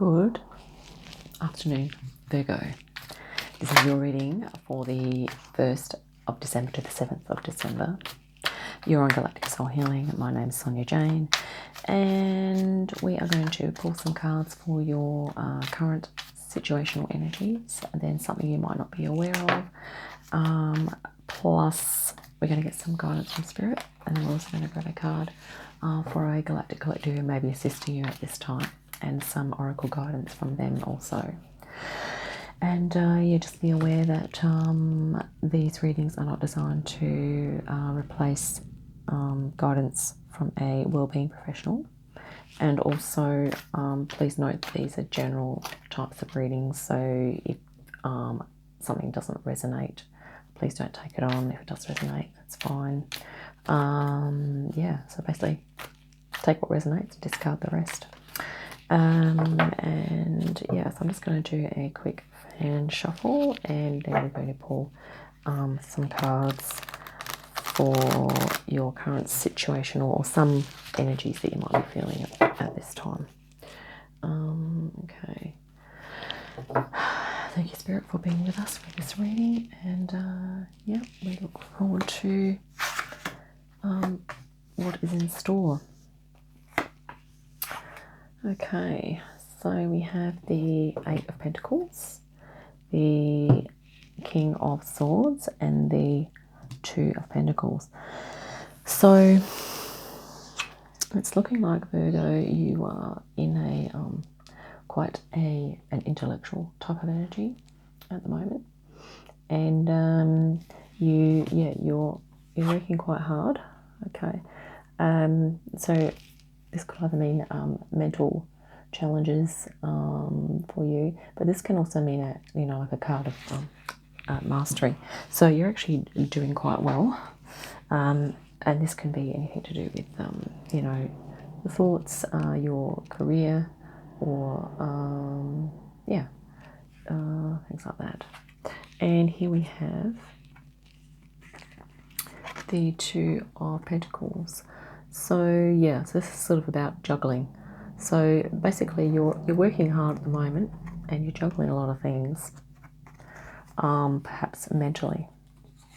Good afternoon, Virgo. This is your reading for the 1st of December to the 7th of December. You're on Galactic Soul Healing. My name is Sonia Jane, and we are going to pull some cards for your current situational energies, and then something you might not be aware of. Plus, we're going to get some guidance from Spirit, and then we're also going to grab a card for a Galactic Collective who may be assisting you at this time, and some oracle guidance from them also. And yeah, just be aware that these readings are not designed to replace guidance from a wellbeing professional. And also, please note that these are general types of readings. So if something doesn't resonate, please don't take it on. If it does resonate, that's fine. Yeah, so basically take what resonates, discard the rest. And yeah, so I'm just going to do a quick fan shuffle, and then we're going to pull some cards for your current situation, or some energies that you might be feeling at this time. Okay. Thank you, Spirit, for being with us with this reading, and yeah, we look forward to what is in store. Okay, so we have the Eight of Pentacles, the King of Swords, and the Two of Pentacles. So it's looking like, Virgo, you are in a quite an intellectual type of energy at the moment, and you're working quite hard. Okay, so this could either mean mental challenges for you, but this can also mean like a card of mastery. So you're actually doing quite well, and this can be anything to do with the thoughts, your career, or things like that. And here we have the Two of Pentacles. So yeah, so this is sort of about juggling. So basically you're working hard at the moment, and you're juggling a lot of things. Perhaps mentally,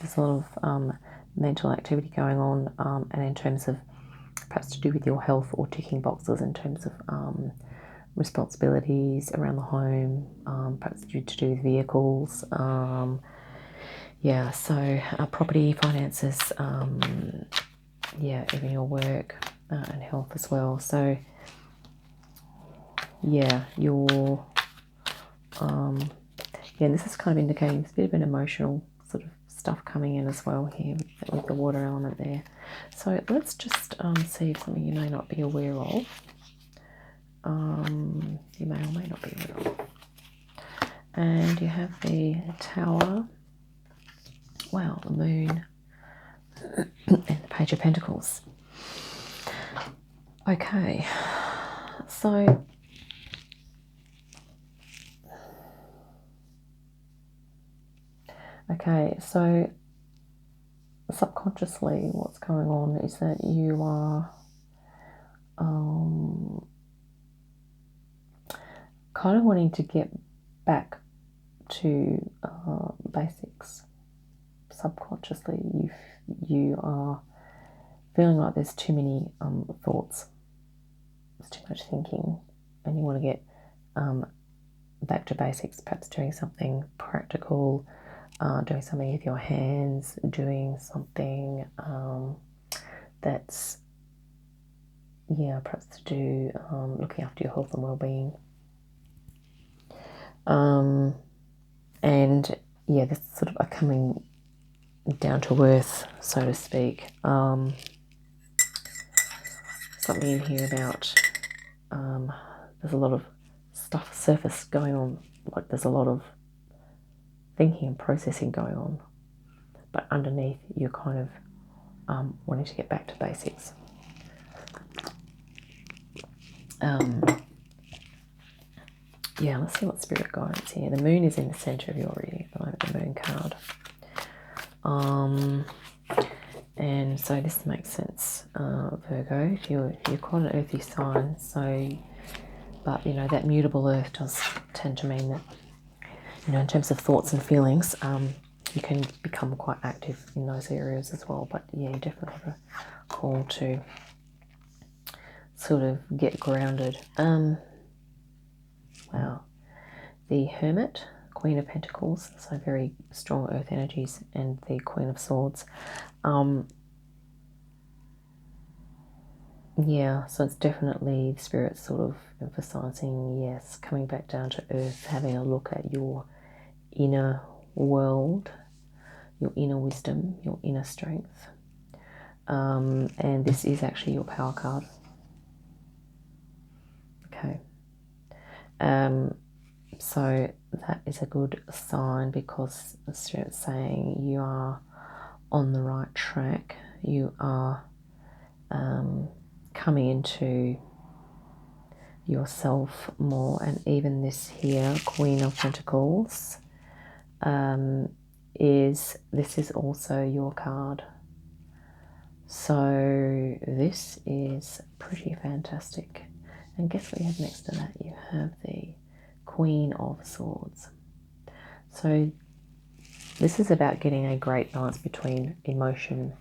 there's a lot of mental activity going on, and in terms of perhaps to do with your health, or ticking boxes in terms of responsibilities around the home, perhaps to do with vehicles. Yeah, so property, finances, yeah, even your work and health as well. So yeah, you're yeah, and this is kind of indicating there's a bit of an emotional sort of stuff coming in as well here with the water element there. So let's just see if something you may not be aware of. You may or may not be aware of. And you have the Tower, wow, the Moon, and the Page of Pentacles. Okay, so subconsciously what's going on is that you are kind of wanting to get back to basics. Subconsciously you are feeling like there's too many thoughts, there's too much thinking, and you want to get back to basics, perhaps doing something practical, doing something with your hands, doing something that's perhaps to do looking after your health and well-being, and yeah, this sort of a coming down to earth, so to speak. Something in here about there's a lot of stuff surface going on, like there's a lot of thinking and processing going on, but underneath you're kind of wanting to get back to basics. Yeah, let's see what Spirit guidance here. The Moon is in the center of your reading at the moment, the Moon card. And so this makes sense, Virgo, if you're quite an earthy sign, so But, you know, that mutable earth does tend to mean that, you know, in terms of thoughts and feelings, you can become quite active in those areas as well. But yeah, you definitely have a call to sort of get grounded. Wow. The Hermit, Queen of Pentacles, so very strong earth energies, and the Queen of Swords. Yeah, so it's definitely the Spirit sort of emphasizing, yes, coming back down to earth, having a look at your inner world, your inner wisdom, your inner strength. And this is actually your power card. Okay. So that is a good sign, because the Spirit's saying you are on the right track. You are coming into yourself more. And even this here, Queen of Pentacles, this is also your card. So this is pretty fantastic. And guess what you have next to that? You have the Queen of Swords. So this is about getting a great balance between emotion,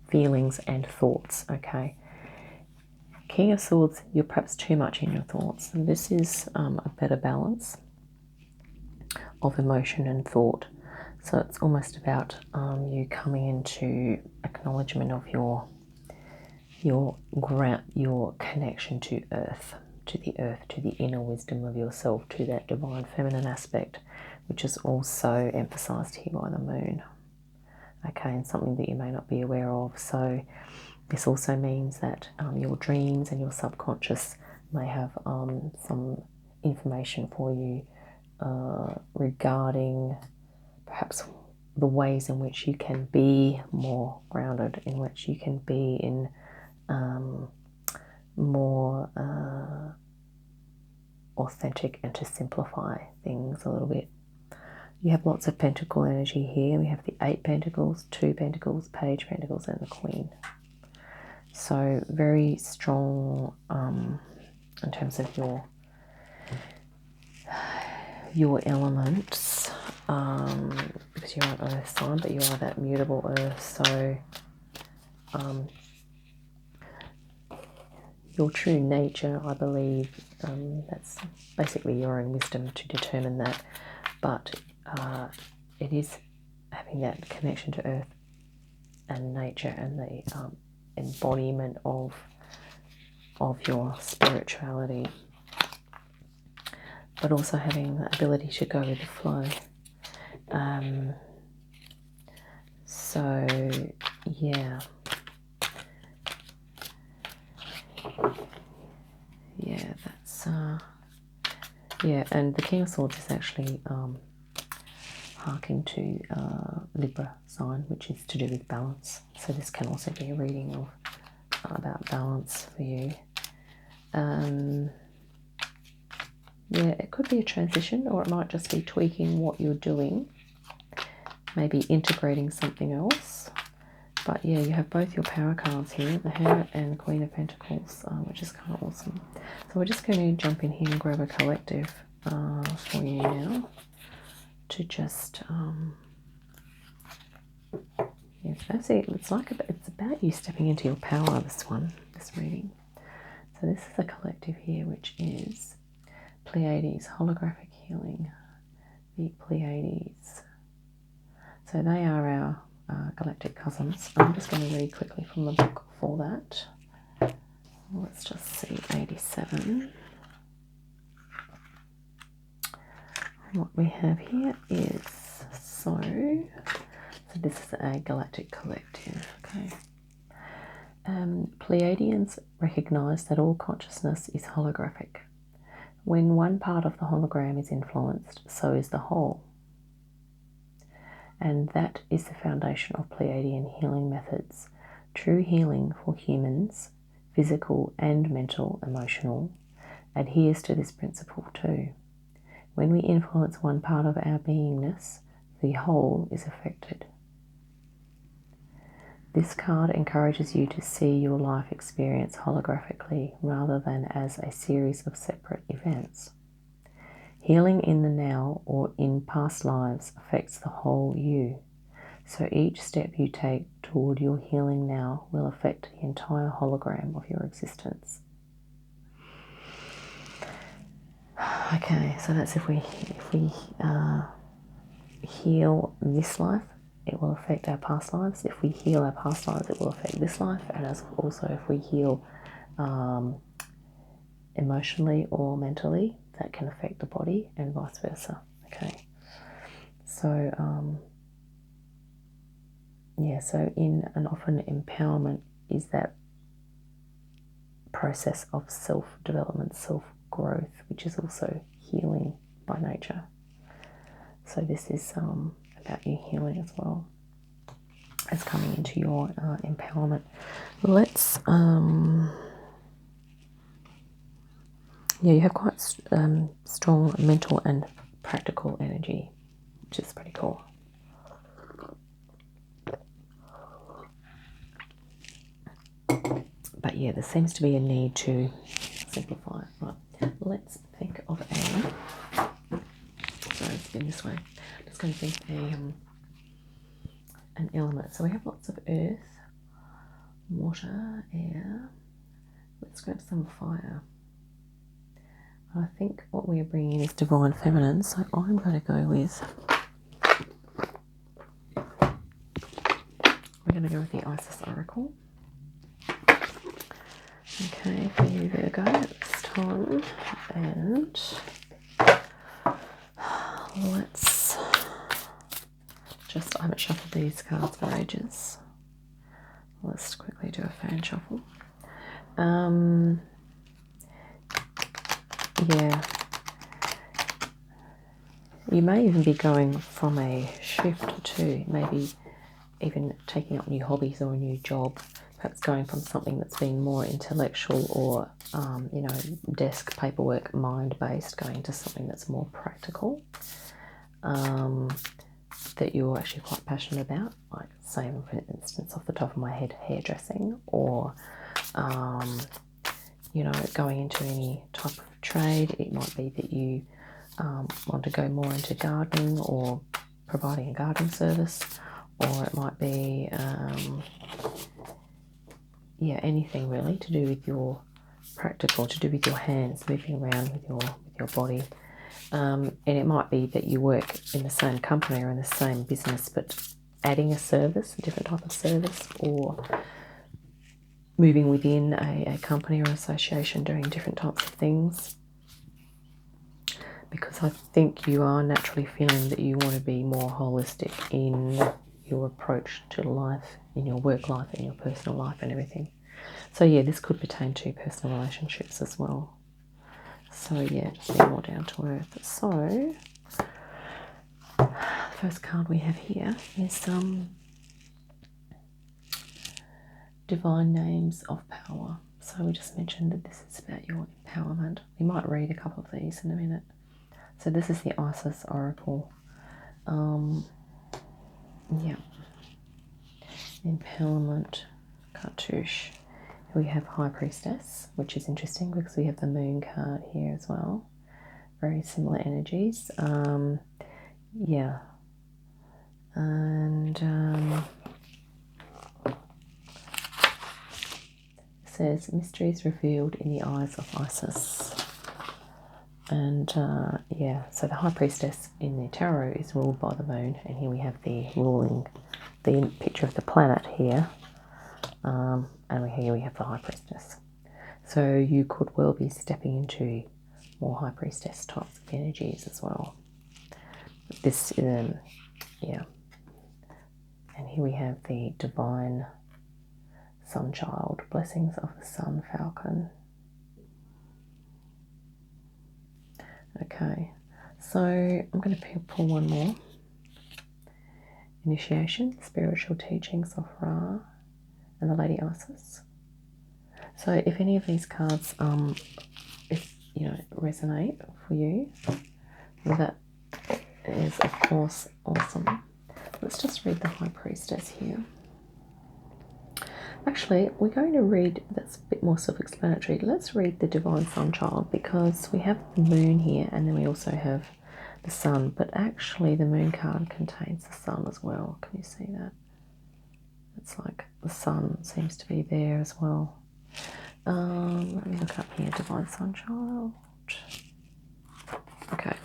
feelings, and thoughts, okay? King of Swords, you're perhaps too much in your thoughts. And this is a better balance of emotion and thought. So it's almost about you coming into acknowledgement of your connection to earth, to the inner wisdom of yourself, to that divine feminine aspect, which is also emphasized here by the moon. Okay, and something that you may not be aware of. So this also means that your dreams and your subconscious may have some information for you regarding perhaps the ways in which you can be more grounded, in which you can be in more authentic, and to simplify things a little bit. You have lots of pentacle energy here. We have the 8 Pentacles, 2 Pentacles, Page Pentacles, and the Queen. So very strong in terms of your elements, because you're an earth sign, but you are that mutable earth. So your true nature, I believe, that's basically your own wisdom to determine that. But it is having that connection to earth and nature, and the embodiment of your spirituality, but also having the ability to go with the flow. So yeah, that's and the King of Swords is actually harking to Libra sign, which is to do with balance. So this can also be a reading of about balance for you. It could be a transition, or it might just be tweaking what you're doing, maybe integrating something else. But yeah, you have both your power cards here, the Hermit and the Queen of Pentacles, which is kind of awesome. So we're just going to jump in here and grab a collective for you now to just yes, that's it. It's about you stepping into your power, this reading. So this is a collective here, which is Pleiades, holographic healing, the Pleiades. So they are our galactic cousins. I'm just going to read quickly from the book for that. Let's just see, 87. And what we have here is, so this is a galactic collective, okay. Pleiadians recognize that all consciousness is holographic. When one part of the hologram is influenced, so is the whole. And that is the foundation of Pleiadian healing methods. True healing for humans, physical and mental, emotional, adheres to this principle too. When we influence one part of our beingness, the whole is affected. This card encourages you to see your life experience holographically rather than as a series of separate events. Healing in the now or in past lives affects the whole you. So each step you take toward your healing now will affect the entire hologram of your existence. Okay, so that's if we heal this life, it will affect our past lives. If we heal our past lives, it will affect this life. And as also if we heal emotionally or mentally, that can affect the body and vice versa. Okay, so so in and often empowerment is that process of self-development, self-growth, which is also healing by nature. So this is about you healing as well as coming into your empowerment. Let's you have quite strong mental and practical energy, which is pretty cool. But yeah, there seems to be a need to simplify it. Right, let's think of sorry, it's been this way. I'm just going to think an element. So we have lots of earth, water, air. Let's grab some fire. I think what we're bringing is divine feminine, so I'm going to go with, we're going to go with the Isis Oracle. Okay, for you Virgo this time, and let's I haven't shuffled these cards for ages. Let's quickly do a fan shuffle. Yeah, you may even be going from a shift to maybe even taking up new hobbies or a new job, perhaps going from something that's been more intellectual or desk paperwork, mind-based, going to something that's more practical, that you're actually quite passionate about, like say for instance off the top of my head, hairdressing, or going into any type of trade. It might be that you want to go more into gardening or providing a gardening service, or it might be anything really to do with your practical, to do with your hands, moving around with your body. And it might be that you work in the same company or in the same business, but adding a service, a different type of service, or moving within a company or association, doing different types of things. Because I think you are naturally feeling that you want to be more holistic in your approach to life, in your work life, in your personal life and everything. So yeah, this could pertain to personal relationships as well. So yeah, just be more down to earth. So the first card we have here is Divine Names of Power. So we just mentioned that this is about your empowerment. We might read a couple of these in a minute. So this is the Isis Oracle. Empowerment, cartouche. We have High Priestess, which is interesting because we have the Moon card here as well. Very similar energies. And it says mysteries revealed in the eyes of Isis. And so the High Priestess in the tarot is ruled by the moon, and here we have the picture of the planet here, and here we have the High Priestess. So you could well be stepping into more High Priestess types of energies as well. This, and here we have the Divine Sunchild, Blessings of the Sun Falcon. Okay, so I'm going to pull one more. Initiation, Spiritual Teachings of Ra, and the Lady Isis. So if any of these cards resonate for you, that is of course awesome. Let's just read the High Priestess here. Actually, we're going to read, that's a bit more self-explanatory. Let's read the Divine Sun Child, because we have the moon here and then we also have the sun, but actually the moon card contains the sun as well. Can you see that? It's like the sun seems to be there as well. Let me look up here, Divine Sun Child. Okay.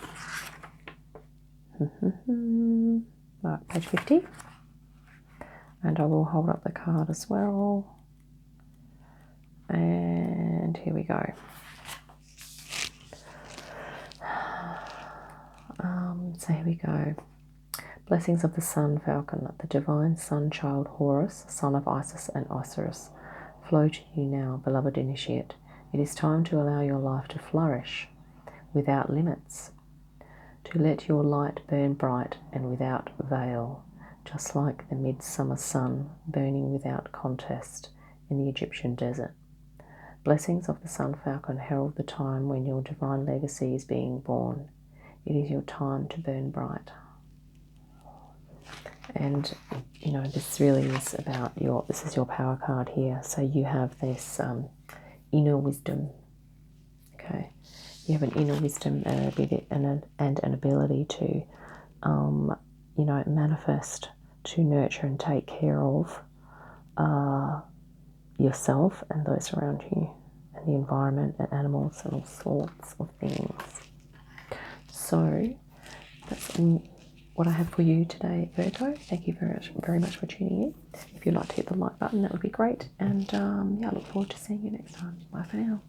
Right, page 50. And I will hold up the card as well. And here we go. So here we go. Blessings of the Sun Falcon, the Divine Sun Child Horus, son of Isis and Osiris, flow to you now, beloved initiate. It is time to allow your life to flourish without limits, to let your light burn bright and without veil, just like the midsummer sun burning without contest in the Egyptian desert. Blessings of the Sun Falcon herald the time when your divine legacy is being born. It is your time to burn bright. And, you know, this really is about this is your power card here. So you have this inner wisdom, okay? You have an inner wisdom and an ability to, you know, manifest, to nurture and take care of yourself and those around you, and the environment and animals and all sorts of things. So that's what I have for you today, Virgo. Thank you very much for tuning in. If you'd like to hit the like button, that would be great. And yeah, I look forward to seeing you next time. Bye for now.